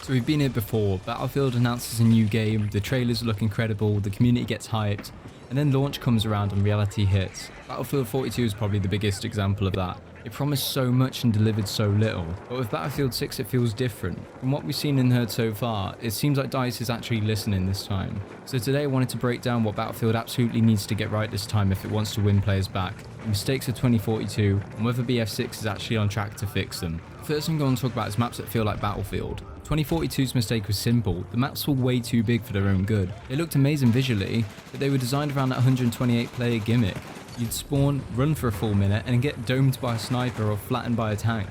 So we've been here before, Battlefield announces a new game, the trailers look incredible, the community gets hyped, and then launch comes around and reality hits. Battlefield 42 is probably the biggest example of that. It promised so much and delivered so little, but with Battlefield 6 it feels different. From what we've seen and heard so far, it seems like DICE is actually listening this time. So today I wanted to break down what Battlefield absolutely needs to get right this time if it wants to win players back, the mistakes of 2042, and whether BF6 is actually on track to fix them. First thing I'm going to talk about is maps that feel like Battlefield. 2042's mistake was simple, the maps were way too big for their own good. They looked amazing visually, but they were designed around that 128 player gimmick. You'd spawn, run for a full minute, and get domed by a sniper or flattened by a tank.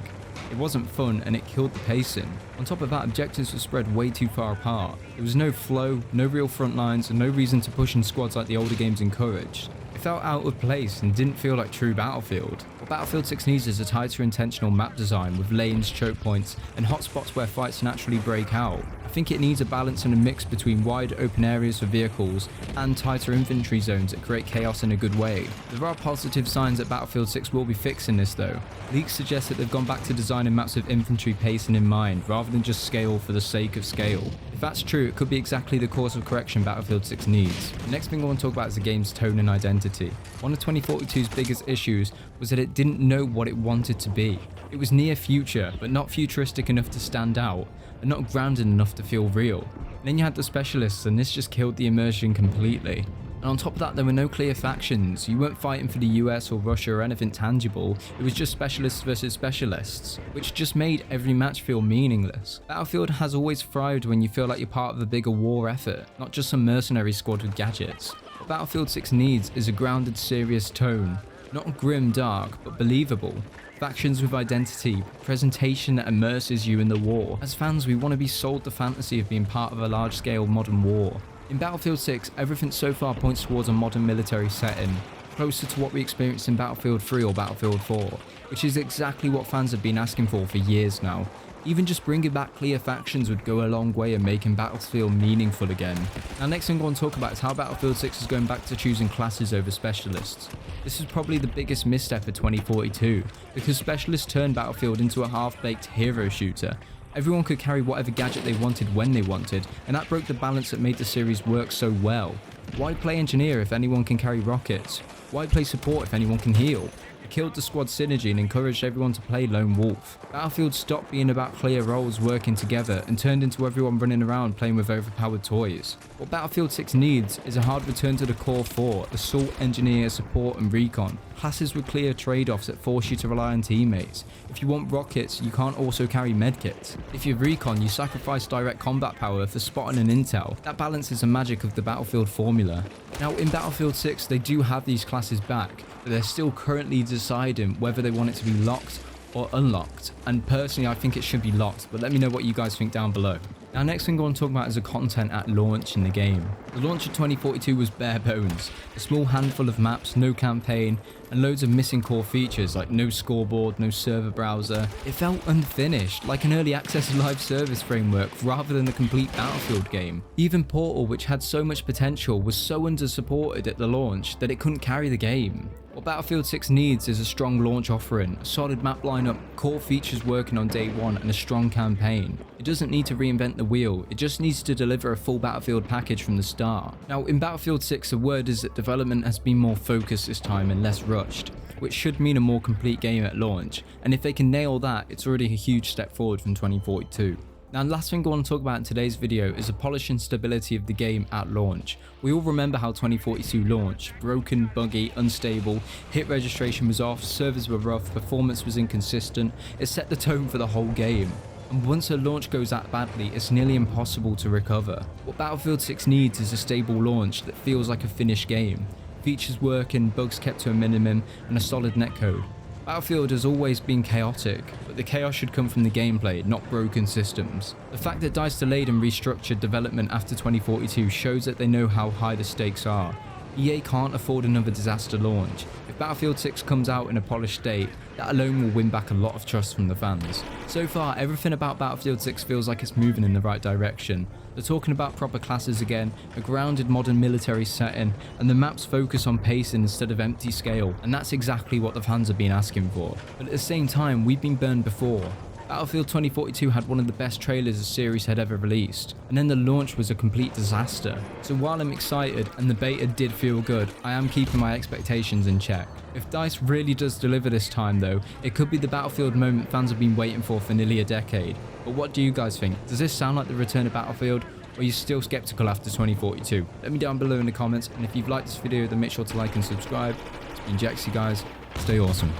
It wasn't fun and it killed the pacing. On top of that, objectives were spread way too far apart. There was no flow, no real front lines, and no reason to push in squads like the older games encouraged. It felt out of place and didn't feel like true Battlefield. What Battlefield 6 needs is a tighter intentional map design with lanes, choke points, and hotspots where fights naturally break out. I think it needs a balance and a mix between wide open areas for vehicles and tighter infantry zones that create chaos in a good way. There are positive signs that Battlefield 6 will be fixing this though. Leaks suggest that they've gone back to designing maps with infantry pacing in mind rather than just scale for the sake of scale. If that's true, it could be exactly the course of correction Battlefield 6 needs. The next thing I want to talk about is the game's tone and identity. One of 2042's biggest issues was that it didn't know what it wanted to be. It was near future, but not futuristic enough to stand out, and not grounded enough to feel real. And then you had the specialists, and this just killed the immersion completely. And on top of that, there were no clear factions. You weren't fighting for the US or Russia or anything tangible. It was just specialists versus specialists, which just made every match feel meaningless. Battlefield has always thrived when you feel like you're part of a bigger war effort, not just some mercenary squad with gadgets. What Battlefield 6 needs is a grounded, serious tone. Not grim, dark, but believable. Factions with identity, presentation that immerses you in the war. As fans, we want to be sold the fantasy of being part of a large-scale modern war. In Battlefield 6, everything so far points towards a modern military setting, closer to what we experienced in Battlefield 3 or Battlefield 4, which is exactly what fans have been asking for years now. Even just bringing back clear factions would go a long way in making Battlefield meaningful again. Now next thing I want to talk about is how Battlefield 6 is going back to choosing classes over specialists. This is probably the biggest misstep of 2042, because specialists turned Battlefield into a half-baked hero shooter. Everyone could carry whatever gadget they wanted when they wanted, and that broke the balance that made the series work so well. Why play engineer if anyone can carry rockets? Why play support if anyone can heal? It killed the squad synergy and encouraged everyone to play lone wolf. Battlefield stopped being about clear roles working together and turned into everyone running around playing with overpowered toys. What Battlefield 6 needs is a hard return to the core 4, assault, engineer, support and recon. Classes with clear trade-offs that force you to rely on teammates. If you want rockets, you can't also carry medkits. If you're recon, you sacrifice direct combat power for spotting and intel. That balance is the magic of the Battlefield formula. Now in Battlefield 6 they do have these classes back, but they're still currently deciding whether they want it to be locked or unlocked, and personally I think it should be locked, but let me know what you guys think down below. Now next thing I want to talk about is the content at launch in the game. The launch of 2042 was bare bones, a small handful of maps, no campaign, and loads of missing core features like no scoreboard, no server browser. It felt unfinished, like an early access live service framework rather than a complete Battlefield game. Even Portal, which had so much potential, was so under-supported at the launch that it couldn't carry the game. What Battlefield 6 needs is a strong launch offering, a solid map lineup, core features working on day one, and a strong campaign. It doesn't need to reinvent the wheel, it just needs to deliver a full Battlefield package from the start. Now in Battlefield 6 the word is that development has been more focused this time and less rushed, which should mean a more complete game at launch, and if they can nail that, it's already a huge step forward from 2042. Now the last thing I want to talk about in today's video is the polish and stability of the game at launch. We all remember how 2042 launched. Broken, buggy, unstable, hit registration was off, servers were rough, performance was inconsistent. It set the tone for the whole game. And once a launch goes that badly, it's nearly impossible to recover. What Battlefield 6 needs is a stable launch that feels like a finished game. Features working, bugs kept to a minimum, and a solid netcode. Battlefield has always been chaotic, but the chaos should come from the gameplay, not broken systems. The fact that DICE delayed and restructured development after 2042 shows that they know how high the stakes are. EA can't afford another disaster launch. If Battlefield 6 comes out in a polished state, that alone will win back a lot of trust from the fans. So far, everything about Battlefield 6 feels like it's moving in the right direction. They're talking about proper classes again, a grounded modern military setting, and the maps focus on pacing instead of empty scale, and that's exactly what the fans have been asking for. But at the same time, we've been burned before. Battlefield 2042 had one of the best trailers the series had ever released, and then the launch was a complete disaster. So while I'm excited and the beta did feel good, I am keeping my expectations in check. If DICE really does deliver this time though, it could be the Battlefield moment fans have been waiting for nearly a decade. But what do you guys think? Does this sound like the return of Battlefield? Or are you still skeptical after 2042? Let me down below in the comments, and if you've liked this video then make sure to like and subscribe. It's been Jxey, guys. Stay awesome.